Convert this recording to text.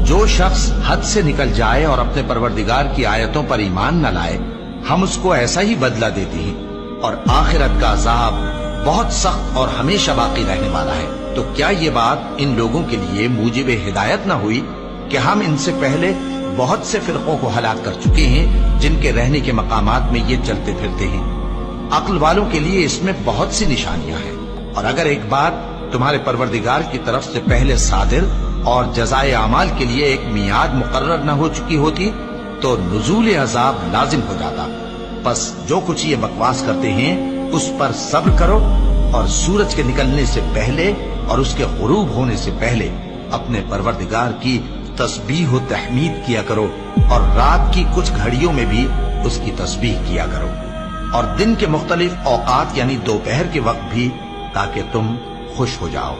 جو شخص حد سے نکل جائے اور اپنے پروردگار کی آیتوں پر ایمان نہ لائے ہم اس کو ایسا ہی بدلہ دیتے ہیں، اور آخرت کا عذاب بہت سخت اور ہمیشہ باقی رہنے والا ہے۔ تو کیا یہ بات ان لوگوں کے لیے موجب ہدایت نہ ہوئی کہ ہم ان سے پہلے بہت سے فرقوں کو ہلاک کر چکے ہیں جن کے رہنے کے مقامات میں یہ چلتے پھرتے ہیں۔ عقل والوں کے لیے اس میں بہت سی نشانیاں ہیں، اور اگر ایک بات تمہارے پروردگار کی طرف سے پہلے صادر اور جزائے اعمال کے لیے ایک میعاد مقرر نہ ہو چکی ہوتی تو نزول عذاب لازم ہو جاتا۔ بس جو کچھ یہ بکواس کرتے ہیں اس پر صبر کرو، اور سورج کے نکلنے سے پہلے اور اس کے غروب ہونے سے پہلے اپنے پروردگار کی تسبیح و تحمید کیا کرو، اور رات کی کچھ گھڑیوں میں بھی اس کی تسبیح کیا کرو، اور دن کے مختلف اوقات یعنی دوپہر کے وقت بھی، تاکہ تم خوش ہو جاؤ۔